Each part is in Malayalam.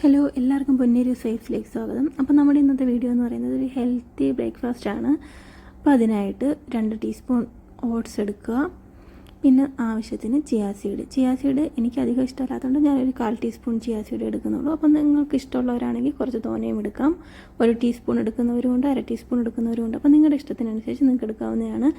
ഹലോ, എല്ലാവർക്കും പൊന്നേരി സ്വൈറ്റ്സിലേക്ക് സ്വാഗതം. അപ്പോൾ നമ്മുടെ ഇന്നത്തെ വീഡിയോ എന്ന് പറയുന്നത് ഒരു ഹെൽത്തി ബ്രേക്ക്ഫാസ്റ്റ് ആണ്. അപ്പോൾ അതിനായിട്ട് 2 ടീസ്പൂൺ ഓട്സ് എടുക്കുക. പിന്നെ ആവശ്യത്തിന് ചിയാ സീഡ് എനിക്ക് അധികം ഇഷ്ടമല്ലാത്തതുകൊണ്ട് ഞാനൊരു 1/4 ടീസ്പൂൺ ചിയാ സീഡ് എടുക്കുന്നുള്ളൂ. അപ്പോൾ നിങ്ങൾക്ക് ഇഷ്ടമുള്ളവരാണെങ്കിൽ കുറച്ച് തോനെയും എടുക്കാം. 1 ടീസ്പൂൺ എടുക്കുന്നവരുമുണ്ട്, 1/2 ടീസ്പൂൺ എടുക്കുന്നവരുമുണ്ട്. അപ്പോൾ നിങ്ങളുടെ ഇഷ്ടത്തിനനുസരിച്ച് നിങ്ങൾക്ക് എടുക്കാവുന്നതാണ്.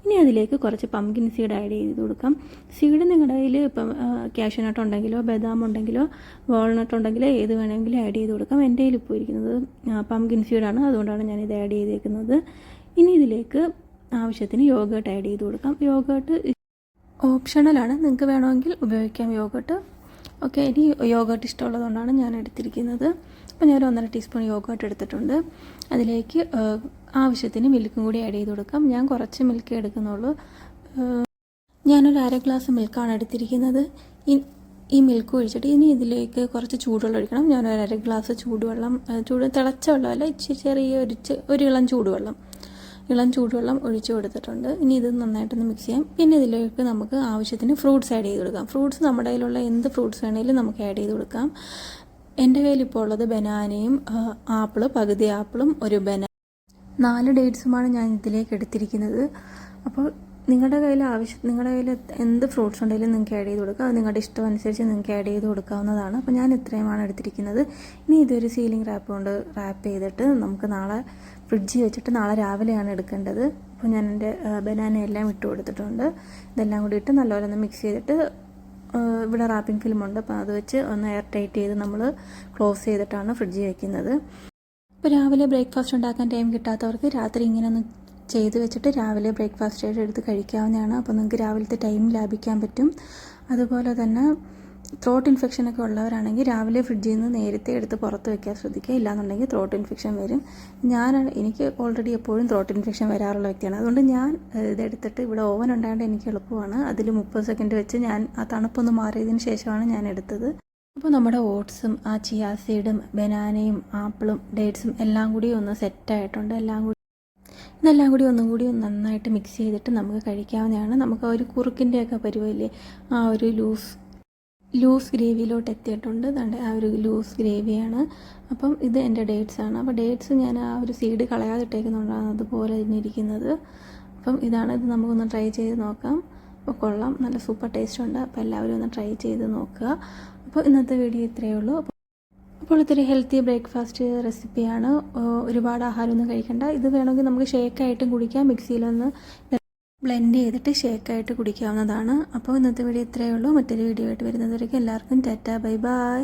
ഇനി അതിലേക്ക് കുറച്ച് പംകിൻ സീഡ് ആഡ് ചെയ്ത് കൊടുക്കാം. സീഡ് നിങ്ങളുടെ കയ്യിൽ ഇപ്പം കാഷ്യൂനട്ട് ഉണ്ടെങ്കിലോ ബദാം ഉണ്ടെങ്കിലോ വാൾനട്ട് ഉണ്ടെങ്കിലോ ഏത് വേണമെങ്കിലും ആഡ് ചെയ്ത് കൊടുക്കാം. എൻ്റെ കയ്യിൽ ഇപ്പോൾ ഇരിക്കുന്നത് പംകിൻ സീഡാണ്, അതുകൊണ്ടാണ് ഞാനിത് ആഡ് ചെയ്തേക്കുന്നത്. ഇനി ഇതിലേക്ക് ആവശ്യത്തിന് യോഗേർട്ട് ആഡ് ചെയ്ത് കൊടുക്കാം. യോഗേർട്ട് ഓപ്ഷണലാണ്, നിങ്ങൾക്ക് വേണമെങ്കിൽ ഉപയോഗിക്കാം യോഗേർട്ട്. ഓക്കെ, ഇനി യോഗേർട്ട് ഇഷ്ടമുള്ളതുകൊണ്ടാണ് ഞാൻ എടുത്തിരിക്കുന്നത്. അപ്പോൾ ഞാൻ 1.5 ടീസ്പൂൺ യോഗേർട്ട് എടുത്തിട്ടുണ്ട്. അതിലേക്ക് ആവശ്യത്തിന് മിൽക്കും കൂടി ആഡ് ചെയ്ത് കൊടുക്കാം. ഞാൻ കുറച്ച് മിൽക്ക് എടുക്കുന്നുള്ളൂ. ഞാനൊരു 1/2 ഗ്ലാസ് മിൽക്കാണ് എടുത്തിരിക്കുന്നത്. ഈ മിൽക്ക് ഒഴിച്ചിട്ട് ഇനി ഇതിലേക്ക് കുറച്ച് ചൂടുവെള്ളം ഒഴിക്കണം. ഞാനൊരു 1/2 ഗ്ലാസ് ചൂടുവെള്ളം, തിളച്ച വെള്ളമല്ല, ഇച്ചിരി ചെറിയ ഒരു ഇളം ചൂടുവെള്ളം ഒഴിച്ചു കൊടുത്തിട്ടുണ്ട്. ഇനി ഇത് നന്നായിട്ടൊന്ന് മിക്സ് ചെയ്യാം. പിന്നെ ഇതിലേക്ക് നമുക്ക് ആവശ്യത്തിന് ഫ്രൂട്ട്സ് ആഡ് ചെയ്ത് കൊടുക്കാം. ഫ്രൂട്ട്സ് നമ്മുടെ കയ്യിലുള്ള എന്ത് ഫ്രൂട്ട്സ് വേണമെങ്കിലും നമുക്ക് ആഡ് ചെയ്ത് കൊടുക്കാം. എൻ്റെ കയ്യിൽ ഇപ്പോൾ ഉള്ളത് ബനാനയും പകുതി ആപ്പിളും ഒരു 4 ഡേറ്റ്സുമാണ് ഞാൻ ഇതിലേക്ക് എടുത്തിരിക്കുന്നത്. അപ്പോൾ നിങ്ങളുടെ കയ്യിൽ എന്ത് ഫ്രൂട്ട്സ് ഉണ്ടെങ്കിലും നിങ്ങൾക്ക് ആഡ് ചെയ്ത് കൊടുക്കാം. അത് നിങ്ങളുടെ ഇഷ്ടം അനുസരിച്ച് നിങ്ങൾക്ക് ആഡ് ചെയ്ത് കൊടുക്കാവുന്നതാണ്. അപ്പോൾ ഞാൻ ഇത്രയുമാണ് എടുത്തിരിക്കുന്നത്. ഇനി ഇതൊരു സീലിംഗ് റാപ്പ് കൊണ്ട് റാപ്പ് ചെയ്തിട്ട് നമുക്ക് നാളെ ഫ്രിഡ്ജിൽ വെച്ചിട്ട് നാളെ രാവിലെയാണ് എടുക്കേണ്ടത്. അപ്പോൾ ഞാൻ എൻ്റെ ബനാന എല്ലാം ഇട്ട് കൊടുത്തിട്ടുണ്ട്. ഇതെല്ലാം കൂടി ഇട്ട് നല്ലപോലെ ഒന്ന് മിക്സ് ചെയ്തിട്ട് ഇവിടെ റാപ്പിംഗ് ഫിലിമുണ്ട്, അപ്പോൾ അത് വെച്ച് ഒന്ന് എയർ ടൈറ്റ് ചെയ്ത് നമ്മൾ ക്ലോസ് ചെയ്തിട്ടാണ് ഫ്രിഡ്ജിൽ വെക്കുന്നത്. ഇപ്പോൾ രാവിലെ ബ്രേക്ക്ഫാസ്റ്റ് ഉണ്ടാക്കാൻ ടൈം കിട്ടാത്തവർക്ക് രാത്രി ഇങ്ങനെ ഒന്ന് ചെയ്ത് വെച്ചിട്ട് രാവിലെ ബ്രേക്ക്ഫാസ്റ്റ് ആയിട്ട് എടുത്ത് കഴിക്കാവുന്നതാണ്. അപ്പോൾ നിങ്ങൾക്ക് രാവിലത്തെ ടൈം ലാഭിക്കാൻ പറ്റും. അതുപോലെ തന്നെ ത്രോട്ട് ഇൻഫെക്ഷനൊക്കെ ഉള്ളവരാണെങ്കിൽ രാവിലെ ഫ്രിഡ്ജിൽ നിന്ന് നേരത്തെ എടുത്ത് പുറത്ത് വയ്ക്കാൻ ശ്രദ്ധിക്കുക. ഇല്ലാന്നുണ്ടെങ്കിൽ ത്രോട്ട് ഇൻഫെക്ഷൻ വരും. എനിക്ക് ഓൾറെഡി എപ്പോഴും ത്രോട്ട് ഇൻഫെക്ഷൻ വരാറുള്ള വ്യക്തിയാണ്. അതുകൊണ്ട് ഞാൻ ഇതെടുത്തിട്ട് ഇവിടെ ഓവൻ ഉണ്ടായതുകൊണ്ട് എനിക്ക് എളുപ്പമാണ്. അതിൽ 30 സെക്കൻഡ് വെച്ച് ഞാൻ ആ തണുപ്പൊന്ന് മാറിയതിന് ശേഷമാണ് ഞാൻ എടുത്തത്. അപ്പോൾ നമ്മുടെ ഓട്സും ചിയാ സീഡും ബനാനയും ആപ്പിളും ഡേറ്റ്സും എല്ലാം കൂടി ഒന്ന് സെറ്റായിട്ടുണ്ട്. ഇതെല്ലാം കൂടി ഒന്നും കൂടി നന്നായിട്ട് മിക്സ് ചെയ്തിട്ട് നമുക്ക് കഴിക്കാവുന്നതാണ്. നമുക്ക് ഒരു കുറുക്കിൻ്റെയൊക്കെ പരുവല്ലേ, ആ ഒരു ലൂസ് ഗ്രേവിയിലോട്ട് എത്തിയിട്ടുണ്ട്. ആ ഒരു ലൂസ് ഗ്രേവിയാണ്. അപ്പം ഇത് എൻ്റെ ഡേറ്റ്സാണ്. അപ്പോൾ ഡേറ്റ്സ് ഞാൻ ആ ഒരു സീഡ് കളയാതിട്ടേക്കുന്നുണ്ടാണ് അതുപോലെ ഇരിക്കുന്നത്. അപ്പം ഇത് നമുക്കൊന്ന് ട്രൈ ചെയ്ത് നോക്കാം. അപ്പോൾ കൊള്ളാം, നല്ല സൂപ്പർ ടേസ്റ്റ് ഉണ്ട്. അപ്പോൾ എല്ലാവരും ഒന്ന് ട്രൈ ചെയ്ത് നോക്കുക. അപ്പോൾ ഇന്നത്തെ വീഡിയോ ഇത്രയേ ഉള്ളൂ. അപ്പോൾ ഇത്തിരി ഹെൽത്തി ബ്രേക്ക്ഫാസ്റ്റ് റെസിപ്പിയാണ്. ഒരുപാട് ആഹാരമൊന്നും കഴിക്കണ്ട. ഇത് വേണമെങ്കിൽ നമുക്ക് ഷേക്കായിട്ടും കുടിക്കാം. മിക്സിയിലൊന്ന് ബ്ലെൻഡ് ചെയ്തിട്ട് ഷേക്കായിട്ട് കുടിക്കാവുന്നതാണ്. അപ്പോൾ ഇന്നത്തെ വീഡിയോ ഇത്രയേ ഉള്ളൂ. മറ്റൊരു വീഡിയോ ആയിട്ട് വരുന്നതുവരേക്കും എല്ലാവർക്കും ടാറ്റാ, ബൈ ബൈ.